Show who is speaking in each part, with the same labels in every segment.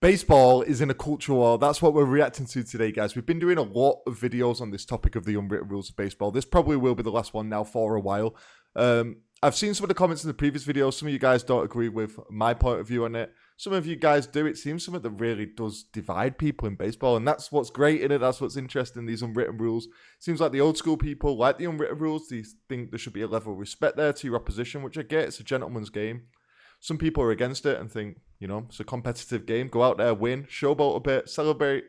Speaker 1: Baseball is in a culture war. That's what we're reacting to today, guys. We've been doing a lot of videos on this topic of the unwritten rules of baseball. This probably will be the last one now for a while. I've seen some of the comments in the previous videos. Some of you guys don't agree with my point of view on it. Some of you guys do. It seems something that really does divide people in baseball, and that's what's great in it. That's what's interesting, these unwritten rules. Seems like the old school people like the unwritten rules. They think there should be a level of respect there to your opposition, which I get. It's a gentleman's game. Some people are against it and think, you know, it's a competitive game. Go out there, win, showboat a bit, celebrate,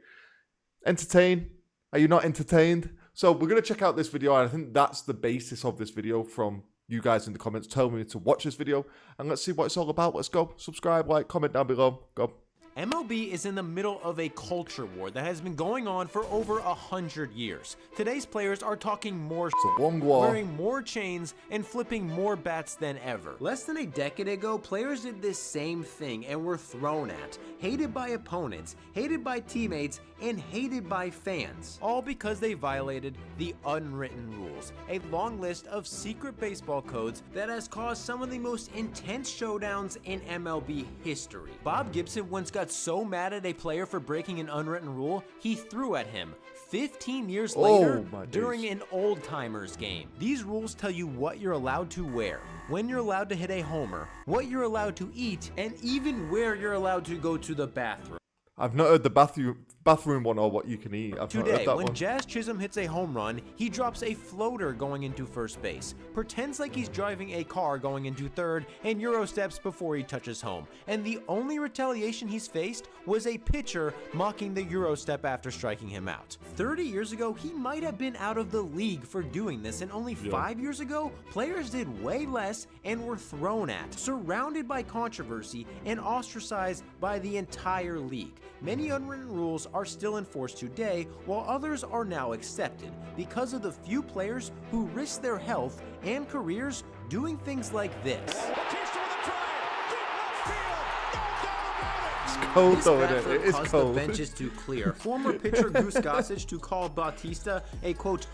Speaker 1: entertain. Are you not entertained? So we're going to check out this video, and I think that's the basis of this video from you guys in the comments. Tell me to watch this video, and let's see what it's all about. Let's go. Subscribe, like, comment down below. Go.
Speaker 2: MLB is in the middle of a culture war that has been going on for over 100 years. Today's players are talking more,
Speaker 1: It's a long war.
Speaker 2: wearing more chains, and flipping more bats than ever. Less than a decade ago, players did this same thing and were thrown at, hated by opponents, hated by teammates, and hated by fans. All because they violated the unwritten rules, a long list of secret baseball codes that has caused some of the most intense showdowns in MLB history. Bob Gibson once got so mad at a player for breaking an unwritten rule, he threw at him 15 years later during an old-timers game. These rules tell you what you're allowed to wear, when you're allowed to hit a homer, what you're allowed to eat, and even where you're allowed to go to the bathroom.
Speaker 1: I've not heard the bathroom one or what you can eat. I've not
Speaker 2: Today,
Speaker 1: heard that
Speaker 2: when
Speaker 1: one.
Speaker 2: Jazz Chisholm hits a home run, he drops a floater going into first base, pretends like he's driving a car going into third, and Euro steps before he touches home. And the only retaliation he's faced was a pitcher mocking the Euro step after striking him out. 30 years ago, he might have been out of the league for doing this, and only 5 years ago, players did way less and were thrown at, surrounded by controversy, and ostracized by the entire league. Many unwritten rules are still enforced today, while others are now accepted because of the few players who risk their health and careers doing things like this.
Speaker 1: It's cold
Speaker 2: This
Speaker 1: though,
Speaker 2: bat
Speaker 1: isn't it?
Speaker 2: flip
Speaker 1: It is
Speaker 2: caused
Speaker 1: cold.
Speaker 2: the benches to clear. Former pitcher Goose Gossage to call Bautista a quote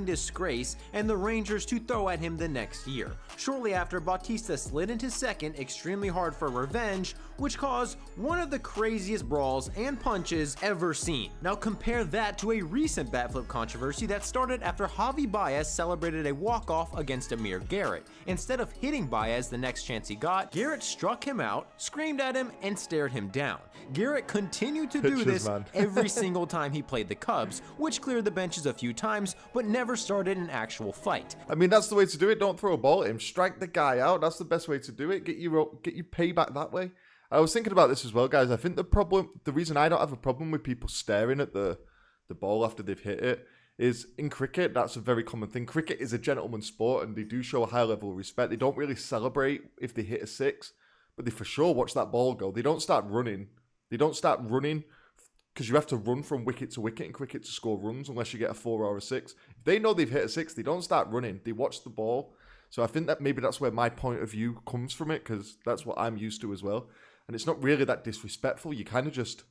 Speaker 2: disgrace, and the Rangers to throw at him the next year. Shortly after, Bautista slid into second extremely hard for revenge, which caused one of the craziest brawls and punches ever seen. Now compare that to a recent bat flip controversy that started after Javi Baez celebrated a walk-off against Amir Garrett. Instead of hitting Baez the next chance he got, Garrett struck him out, screamed at him, and stared him down. Garrett continued to do this every single time he played the Cubs, which cleared the benches a few times, but never started an actual fight.
Speaker 1: I mean, that's the way to do it. Don't throw a ball at him. Strike the guy out. That's the best way to do it. Get your payback that way. I was thinking about this as well, guys. I think the reason I don't have a problem with people staring at the ball after they've hit it is in cricket, that's a very common thing. Cricket is a gentleman's sport, and they do show a high level of respect. They don't really celebrate if they hit a six, but they for sure watch that ball go. They don't start running. They don't start running because you have to run from wicket to wicket in cricket to score runs unless you get a 4 or a 6. If they know they've hit a 6, they don't start running. They watch the ball. So I think that maybe that's where my point of view comes from it, because that's what I'm used to as well. And it's not really that disrespectful. You're kind of just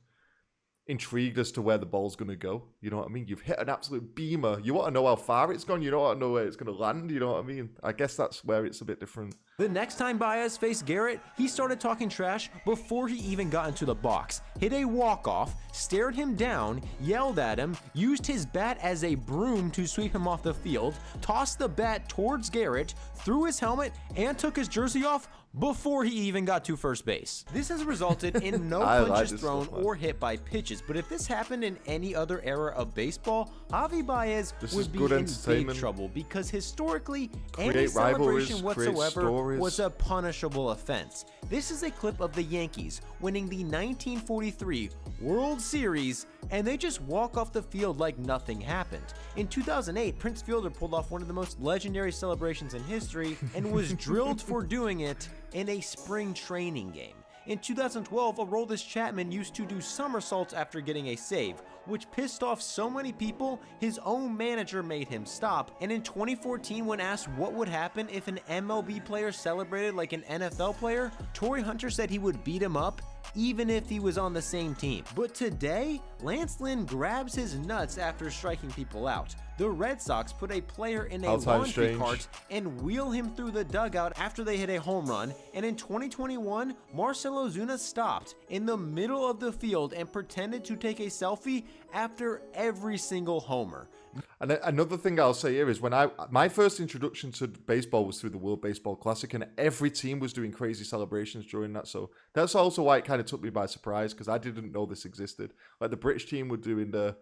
Speaker 1: intrigued as to where the ball's going to go. You know what I mean? You've hit an absolute beamer. You want to know how far it's gone. You don't want to know where it's going to land. You know what I mean? I guess that's where it's a bit different.
Speaker 2: The next time Baez faced Garrett, he started talking trash before he even got into the box, hit a walk-off, stared him down, yelled at him, used his bat as a broom to sweep him off the field, tossed the bat towards Garrett, threw his helmet, and took his jersey off before he even got to first base. This has resulted in no punches thrown or hit by pitches, but if this happened in any other era of baseball, Javi Baez would be in big trouble, because historically, any celebration whatsoever was a punishable offense. This is a clip of the Yankees winning the 1943 World Series, and they just walk off the field like nothing happened. In 2008, Prince Fielder pulled off one of the most legendary celebrations in history and was drilled for doing it in a spring training game. In 2012, Aroldis Chapman used to do somersaults after getting a save, which pissed off so many people, his own manager made him stop. And in 2014, when asked what would happen if an MLB player celebrated like an NFL player, Torrey Hunter said he would beat him up even if he was on the same team. But today, Lance Lynn grabs his nuts after striking people out. the Red Sox put a player in a
Speaker 1: How time's
Speaker 2: laundry
Speaker 1: strange.
Speaker 2: cart and wheel him through the dugout after they hit a home run. And in 2021, Marcell Ozuna stopped in the middle of the field and pretended to take a selfie after every single homer.
Speaker 1: And another thing I'll say here is my first introduction to baseball was through the World Baseball Classic, and every team was doing crazy celebrations during that. So that's also why it kind of took me by surprise, because I didn't know this existed. Like the British team were doing the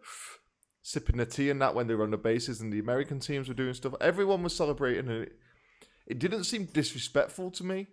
Speaker 1: sipping a tea and that when they were on the bases, and the American teams were doing stuff. Everyone was celebrating, and it didn't seem disrespectful to me.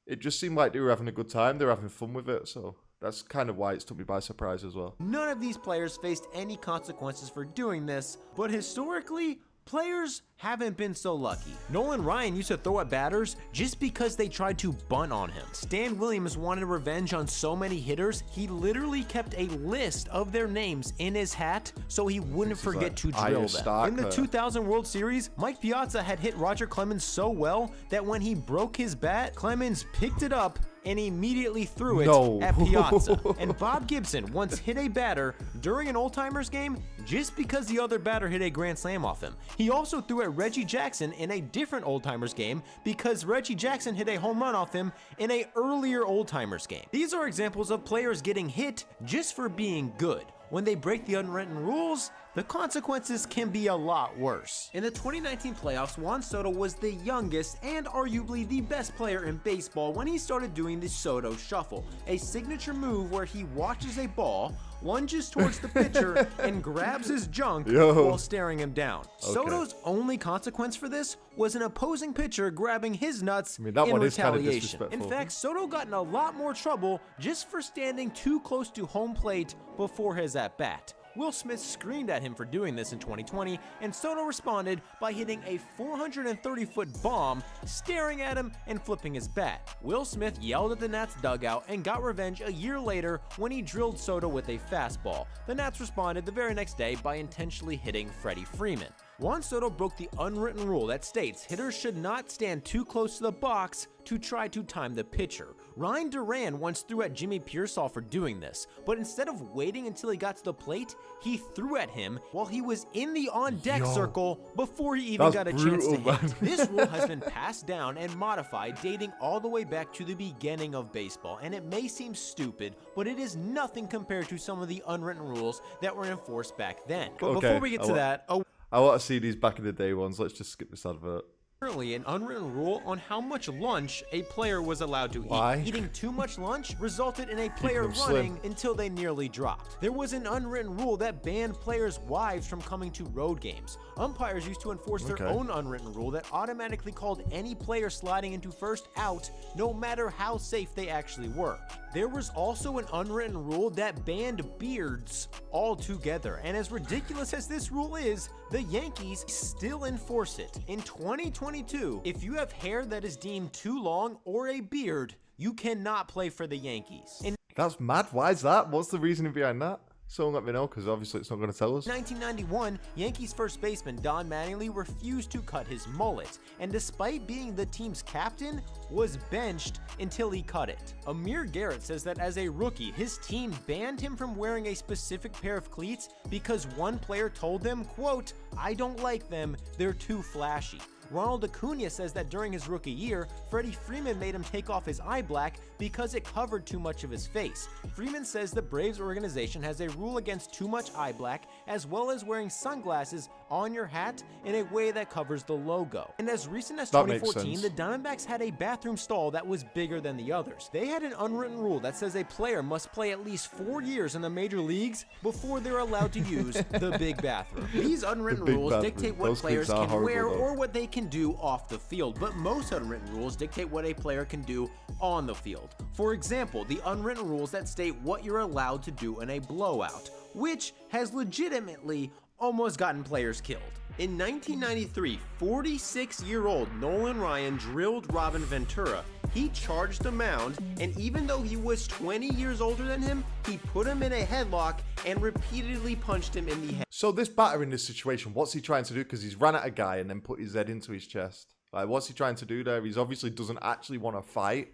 Speaker 1: It just seemed like they were having a good time. They were having fun with it. So that's kind of why it took me by surprise as well.
Speaker 2: None of these players faced any consequences for doing this, but historically, players haven't been so lucky. Nolan Ryan used to throw at batters just because they tried to bunt on him. Stan Williams wanted revenge on so many hitters, he literally kept a list of their names in his hat so he wouldn't forget to drill them. In the 2000 World Series, Mike Piazza had hit Roger Clemens so well that when he broke his bat, Clemens picked it up and immediately threw it at Piazza. And Bob Gibson once hit a batter during an old-timers game just because the other batter hit a grand slam off him. He also threw at Reggie Jackson in a different old-timers game because Reggie Jackson hit a home run off him in an earlier old-timers game. These are examples of players getting hit just for being good. When they break the unwritten rules, the consequences can be a lot worse. In the 2019 playoffs, Juan Soto was the youngest and arguably the best player in baseball when he started doing the Soto Shuffle, a signature move where he watches a ball, lunges towards the pitcher, and grabs his junk while staring him down. Okay. Soto's only consequence for this was an opposing pitcher grabbing his nuts in retaliation. In fact, Soto got in a lot more trouble just for standing too close to home plate before his at-bat. Will Smith screamed at him for doing this in 2020, and Soto responded by hitting a 430-foot bomb, staring at him and flipping his bat. Will Smith yelled at the Nats dugout and got revenge a year later when he drilled Soto with a fastball. The Nats responded the very next day by intentionally hitting Freddie Freeman. Juan Soto broke the unwritten rule that states hitters should not stand too close to the box to try to time the pitcher. Ryan Duran once threw at Jimmy Pearsall for doing this, but instead of waiting until he got to the plate, he threw at him while he was in the on-deck circle before he even got a chance to hit. This rule has been passed down and modified dating all the way back to the beginning of baseball, and it may seem stupid, but it is nothing compared to some of the unwritten rules that were enforced back then. But before we get to that,
Speaker 1: I want to see these back in the day ones. Let's just skip this advert.
Speaker 2: Currently, an unwritten rule on how much lunch a player was allowed to eat. Eating too much lunch resulted in a player running until they nearly dropped. There was an unwritten rule that banned players' wives from coming to road games. Umpires used to enforce their own unwritten rule that automatically called any player sliding into first out, no matter how safe they actually were. There was also an unwritten rule that banned beards altogether, and as ridiculous as this rule is, the Yankees still enforce it. In 2022, if you have hair that is deemed too long or a beard, you cannot play for the Yankees.
Speaker 1: That's mad. Why is that? What's the reasoning behind that? Someone let me know, because obviously it's not going to tell us.
Speaker 2: In 1991, Yankees first baseman Don Mattingly refused to cut his mullet, and despite being the team's captain, was benched until he cut it. Amir Garrett says that as a rookie, his team banned him from wearing a specific pair of cleats because one player told them, quote, "I don't like them, they're too flashy." Ronald Acuna says that during his rookie year, Freddie Freeman made him take off his eye black because it covered too much of his face. Freeman says the Braves organization has a rule against too much eye black, as well as wearing sunglasses on your hat in a way that covers the logo. And as recent as 2014, the Diamondbacks had a bathroom stall that was bigger than the others. They had an unwritten rule that says a player must play at least 4 years in the major leagues before they're allowed to use the big bathroom. These unwritten rules dictate what players can wear or what they can do off the field, but most unwritten rules dictate what a player can do on the field. For example, the unwritten rules that state what you're allowed to do in a blowout, which has legitimately almost gotten players killed. In 1993, 46-year-old Nolan Ryan drilled Robin Ventura. He charged the mound, and even though he was 20 years older than him, he put him in a headlock and repeatedly punched him in the head.
Speaker 1: So this batter in this situation, what's he trying to do? Because he's ran at a guy and then put his head into his chest. Like, what's he trying to do there? He's obviously doesn't actually want to fight,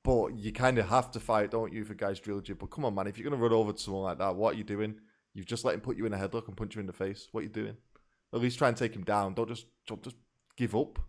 Speaker 1: but you kind of have to fight, don't you, if a guy's drilled you? But come on, man, if you're going to run over to someone like that, what are you doing? You've just let him put you in a headlock and punch you in the face. What are you doing? At least try and take him down. Don't just give up.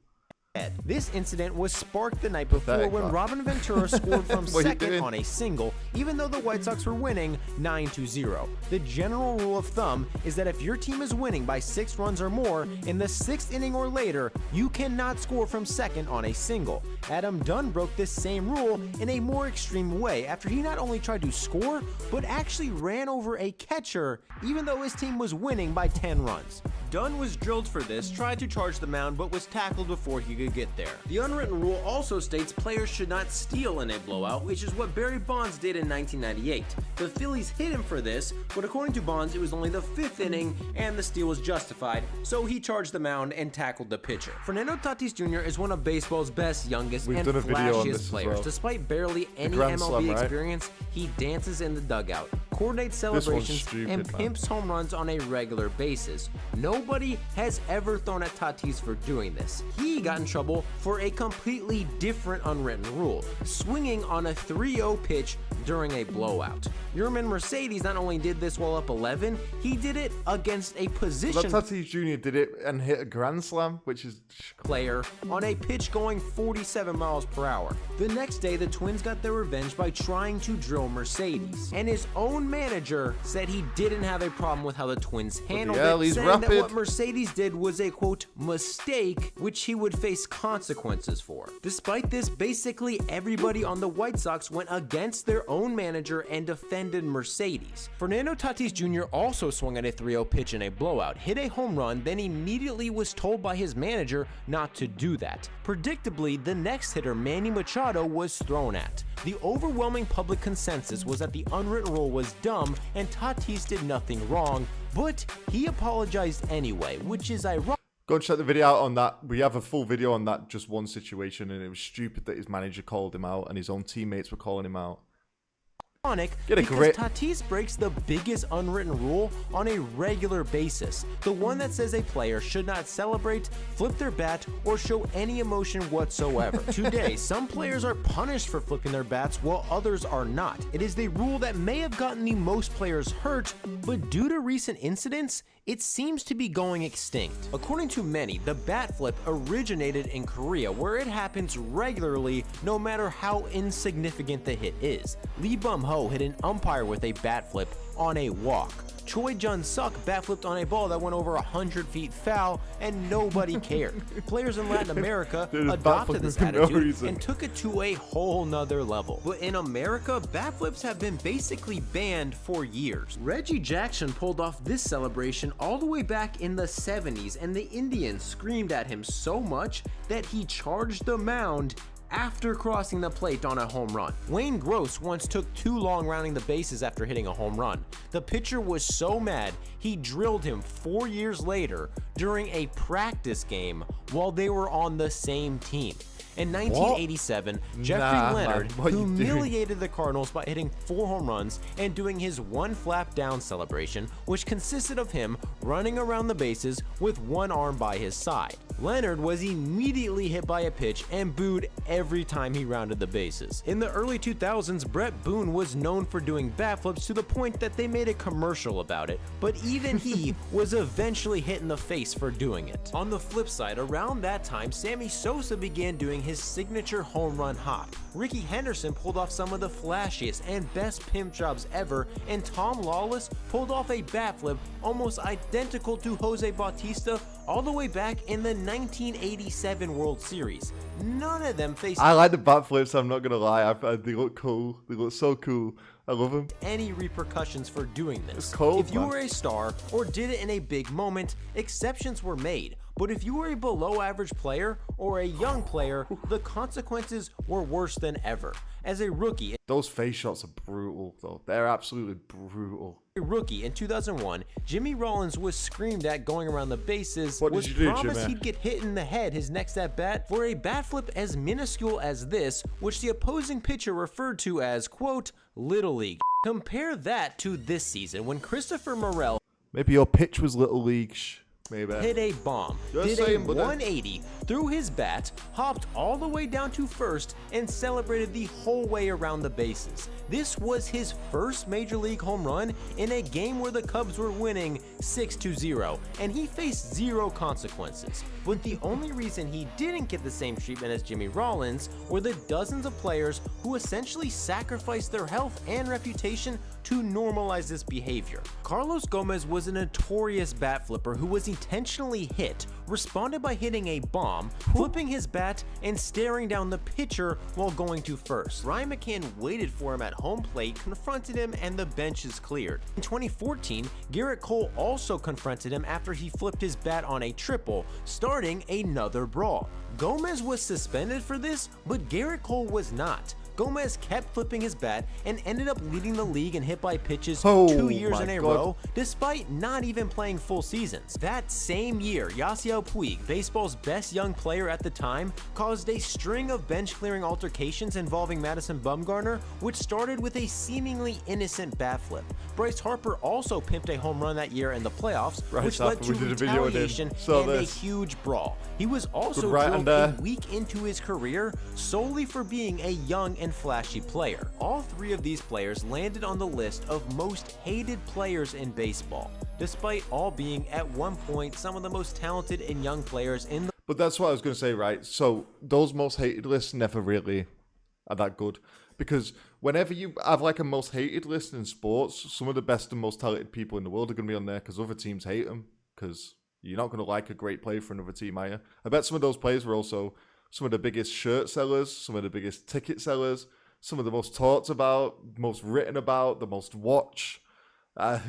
Speaker 2: This incident was sparked the night before
Speaker 1: Pathetic,
Speaker 2: when
Speaker 1: man.
Speaker 2: Robin Ventura scored from
Speaker 1: What are you
Speaker 2: second
Speaker 1: doing?
Speaker 2: on a single, even though the White Sox were winning 9-0. The general rule of thumb is that if your team is winning by 6 runs or more, in the 6th inning or later, you cannot score from second on a single. Adam Dunn broke this same rule in a more extreme way after he not only tried to score, but actually ran over a catcher, even though his team was winning by 10 runs. Dunn was drilled for this, tried to charge the mound, but was tackled before he could get there. The unwritten rule also states players should not steal in a blowout, which is what Barry Bonds did in 1998. The Phillies hit him for this, but according to Bonds, it was only the 5th inning and the steal was justified, so he charged the mound and tackled the pitcher. Fernando Tatis Jr. is one of baseball's best, youngest,
Speaker 1: We've
Speaker 2: and
Speaker 1: done a video on this
Speaker 2: flashiest
Speaker 1: as
Speaker 2: players.
Speaker 1: well.
Speaker 2: Despite barely any
Speaker 1: Grand
Speaker 2: MLB
Speaker 1: Slam, right?
Speaker 2: experience, he dances in the dugout, coordinates
Speaker 1: one's
Speaker 2: celebrations,
Speaker 1: stupid,
Speaker 2: and
Speaker 1: man.
Speaker 2: pimps home runs on a regular basis. Nobody has ever thrown at Tatis for doing this. He got in trouble for a completely different unwritten rule, swinging on a 3-0 pitch during a blowout. Yerman Mercedes not only did this while up 11, he did it against a position
Speaker 1: Tatis Jr. did it and hit a grand slam, which is
Speaker 2: player on a pitch going 47 miles per hour. The next day, the Twins got their revenge by trying to drill Mercedes, and his own manager said he didn't have a problem with how the Twins handled
Speaker 1: hell,
Speaker 2: it,
Speaker 1: he's
Speaker 2: saying that
Speaker 1: rapid.
Speaker 2: what Mercedes did was a quote mistake, which he would face consequences for. Despite this, basically everybody on the White Sox went against their own manager and defended Mercedes. Fernando Tatis Jr. also swung at a 3-0 pitch in a blowout, hit a home run, then immediately was told by his manager not to do that. Predictably, the next hitter, Manny Machado, was thrown at. The overwhelming public consensus was that the unwritten rule was dumb and Tatis did nothing wrong, but he apologized anyway, which is ironic.
Speaker 1: Go and check the video out on that. We have a full video on that, just one situation, and it was stupid that his manager called him out and his own teammates were calling him out. Get a
Speaker 2: Because
Speaker 1: grip.
Speaker 2: Tatis breaks the biggest unwritten rule on a regular basis, the one that says a player should not celebrate, flip their bat, or show any emotion whatsoever. Today, some players are punished for flipping their bats while others are not. It is the rule that may have gotten the most players hurt, but due to recent incidents, it seems to be going extinct. According to many, the bat flip originated in Korea, where it happens regularly no matter how insignificant the hit is. Lee Bum-ho hit an umpire with a bat flip on a walk. Choi Jun-suk bat flipped on a ball that went over 100 feet foul and nobody cared. Players in Latin America
Speaker 1: Dude, bat
Speaker 2: adopted
Speaker 1: flip
Speaker 2: this
Speaker 1: for no
Speaker 2: attitude
Speaker 1: reason.
Speaker 2: and took it to a whole nother level. But in America, bat flips have been basically banned for years. Reggie Jackson pulled off this celebration all the way back in the 70s, and the Indians screamed at him so much that he charged the mound after crossing the plate on a home run. Wayne Gross once took too long rounding the bases after hitting a home run. The pitcher was so mad, he drilled him 4 years later during a practice game while they were on the same team. In 1987, Jeffrey
Speaker 1: Nah, man,
Speaker 2: Leonard
Speaker 1: what you doing?
Speaker 2: humiliated the Cardinals by hitting 4 home runs and doing his one flap down celebration, which consisted of him running around the bases with one arm by his side. Leonard was immediately hit by a pitch and booed every time he rounded the bases. In the early 2000s, Brett Boone was known for doing bat flips to the point that they made a commercial about it, but even he was eventually hit in the face for doing it. On the flip side, around that time, Sammy Sosa began doing his signature home run hop. Ricky Henderson pulled off some of the flashiest and best pimp jobs ever, and Tom Lawless pulled off a bat flip almost identical to Jose Bautista all the way back in the 1987 World Series. None of them faced
Speaker 1: I like the bat flips, I'm not going to lie. They look cool. They look so cool. I love them.
Speaker 2: any repercussions for doing this.
Speaker 1: It's cold,
Speaker 2: if you
Speaker 1: man.
Speaker 2: were a star or did it in a big moment, exceptions were made. But if you were a below average player or a young player, the consequences were worse than ever. As a rookie,
Speaker 1: Those face shots are brutal, though. They're absolutely brutal.
Speaker 2: in 2001, Jimmy Rollins was screamed at going around the bases,
Speaker 1: What did
Speaker 2: was
Speaker 1: you do,
Speaker 2: promised
Speaker 1: Jimmy?
Speaker 2: he'd get hit in the head his next at bat for a bat flip as minuscule as this, which the opposing pitcher referred to as, quote, Little League. Compare that to this season when Christopher Morel
Speaker 1: Maybe your pitch was Little League. Maybe.
Speaker 2: hit a bomb,
Speaker 1: Just
Speaker 2: did a
Speaker 1: saying, but that-
Speaker 2: 180, threw his bat, hopped all the way down to first, and celebrated the whole way around the bases. This was his first major league home run in a game where the Cubs were winning 6-0, and he faced zero consequences. But the only reason he didn't get the same treatment as Jimmy Rollins were the dozens of players who essentially sacrificed their health and reputation to normalize this behavior. Carlos Gomez was a notorious bat flipper who was intentionally hit, responded by hitting a bomb, flipping his bat, and staring down the pitcher while going to first. Ryan McCann waited for him at home plate, confronted him, and the benches cleared. In 2014, Garrett Cole also confronted him after he flipped his bat on a triple, starting another brawl. Gomez was suspended for this, but Garrett Cole was not. Gomez kept flipping his bat and ended up leading the league in hit by pitches 2 years in a row, despite not even playing full seasons. That same year, Yasiel Puig, baseball's best young player at the time, caused a string of bench-clearing altercations involving Madison Bumgarner, which started with a seemingly innocent bat flip. Bryce Harper also pimped a home run that year in the playoffs, which led to retaliation and a huge brawl. He was also drilled a week into his career solely for being a young and flashy player. All three of these players landed on the list of most hated players in baseball, despite all being at one point some of the most talented and young players in the...
Speaker 1: But that's what I was going to say, right? So those most hated lists never really are that good, because whenever you have like a most hated list in sports, some of the best and most talented people in the world are going to be on there because other teams hate them, because you're not going to like a great player for another team, are you? I bet some of those players were also some of the biggest shirt sellers, some of the biggest ticket sellers, some of the most talked about, most written about, the most watched.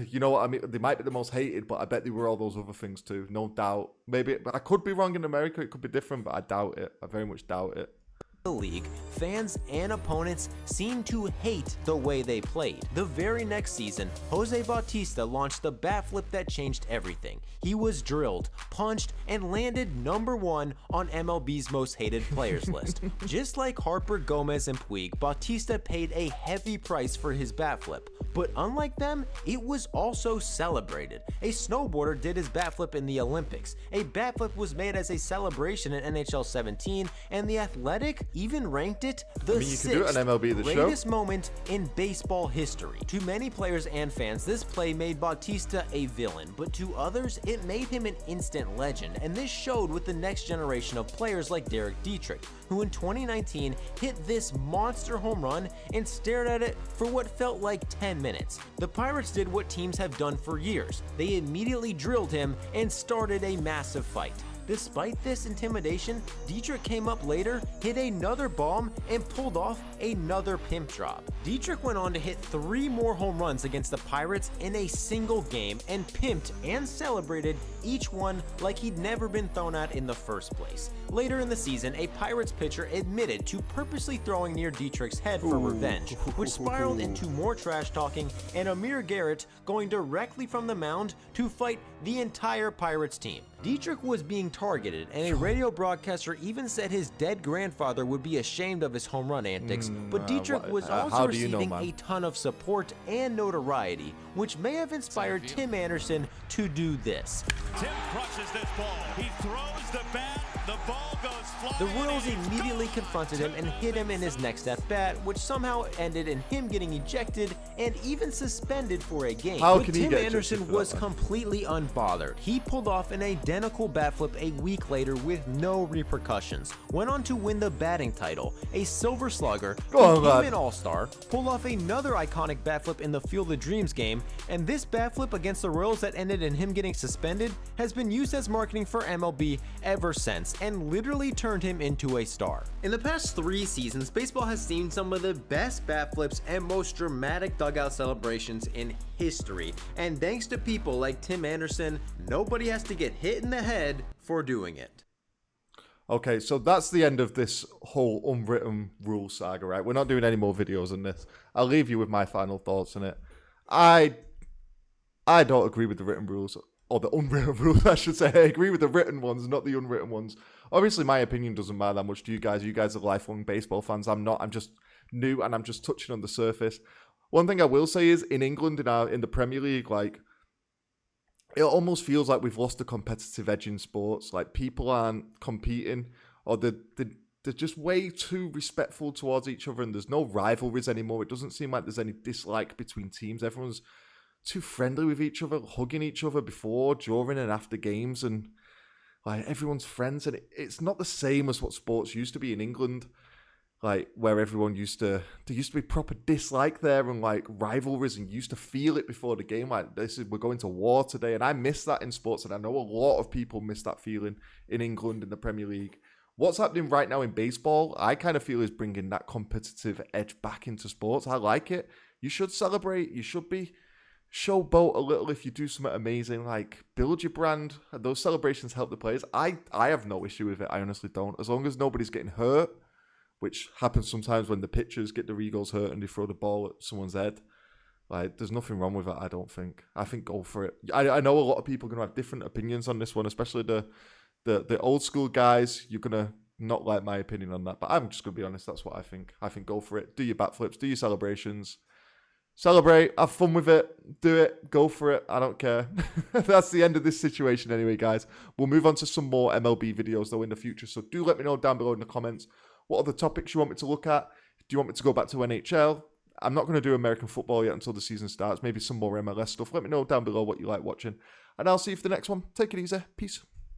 Speaker 1: You know what I mean? They might be the most hated, but I bet they were all those other things too, no doubt. Maybe, but I could be wrong in America. It could be different, but I doubt it. I very much doubt it.
Speaker 2: The league, fans and opponents seemed to hate the way they played. The very next season, Jose Bautista launched the bat flip that changed everything. He was drilled, punched, and landed #1 on MLB's most hated players list. Just like Harper, Gomez, and Puig, Bautista paid a heavy price for his bat flip. But unlike them, it was also celebrated. A snowboarder did his bat flip in the Olympics. A bat flip was made as a celebration in NHL 17, and The Athletic even ranked it the sixth greatest moment in baseball history. To many players and fans, this play made Bautista a villain, but to others, it made him an instant legend, and this showed with the next generation of players like Derek Dietrich, who in 2019 hit this monster home run and stared at it for what felt like 10 minutes. The Pirates did what teams have done for years. They immediately drilled him and started a massive fight. Despite this intimidation, Dietrich came up later, hit another bomb, and pulled off another pimp drop. Dietrich went on to hit 3 more home runs against the Pirates in a single game and pimped and celebrated each one like he'd never been thrown at in the first place. Later in the season, a Pirates pitcher admitted to purposely throwing near Dietrich's head for revenge, which spiraled into more trash talking and Amir Garrett going directly from the mound to fight the entire Pirates team. Dietrich was being targeted, and a radio broadcaster even said his dead grandfather would be ashamed of his home run antics, but Dietrich was also receiving a ton of support and notoriety, which may have inspired Tim Anderson to do this.
Speaker 3: Tim crushes this ball. He throws the bat. The ball goes flying.
Speaker 2: The Royals immediately confronted him and hit him in his next at-bat, which somehow ended in him getting ejected and even suspended for a game. But Tim Anderson was completely unbothered. He pulled off an identical bat flip a week later with no repercussions. Went on to win the batting title. A Silver Slugger, became an All-Star, pulled off another iconic bat flip in the Field of Dreams game, and this bat flip against the Royals that ended in him getting suspended has been used as marketing for MLB ever since, and literally turned him into a star. In the past 3 seasons, baseball has seen some of the best bat flips and most dramatic dugout celebrations in history, and thanks to people like Tim Anderson, nobody has to get hit in the head for doing it.
Speaker 1: Okay, so that's the end of this whole unwritten rule saga, right? We're not doing any more videos on this. I'll leave you with my final thoughts on it. I don't agree with the written rules. Or the unwritten rules, I should say. I agree with the written ones, not the unwritten ones. Obviously, my opinion doesn't matter that much to you guys. You guys are lifelong baseball fans. I'm not. I'm just new, and I'm just touching on the surface. One thing I will say is, in England, in the Premier League, like, it almost feels like we've lost the competitive edge in sports. Like, people aren't competing, or they're just way too respectful towards each other, and there's no rivalries anymore. It doesn't seem like there's any dislike between teams. Everyone's too friendly with each other, hugging each other before, during, and after games, and like everyone's friends. And it's not the same as what sports used to be in England, like where everyone there used to be proper dislike there and like rivalries, and you used to feel it before the game. Like we're going to war today, and I miss that in sports, and I know a lot of people miss that feeling in England in the Premier League. What's happening right now in baseball, I kind of feel is bringing that competitive edge back into sports. I like it. You should celebrate. You should be showboat a little if you do something amazing. Like, build your brand. Those celebrations help the players. I have no issue with it. I honestly don't. As long as nobody's getting hurt, which happens sometimes when the pitchers get the Regals hurt and they throw the ball at someone's head. Like, there's nothing wrong with it, I don't think. I think go for it. I know a lot of people are going to have different opinions on this one, especially the old school guys. You're going to not like my opinion on that, but I'm just going to be honest. That's what I think. I think go for it. Do your backflips. Do your celebrations. Celebrate. Have fun with it. Do it. Go for it. I don't care. That's the end of this situation anyway, guys. We'll move on to some more MLB videos, though, in the future. So do let me know down below in the comments what other topics you want me to look at. Do you want me to go back to NHL? I'm not going to do American football yet until the season starts. Maybe some more MLS stuff. Let me know down below what you like watching. And I'll see you for the next one. Take it easy. Peace.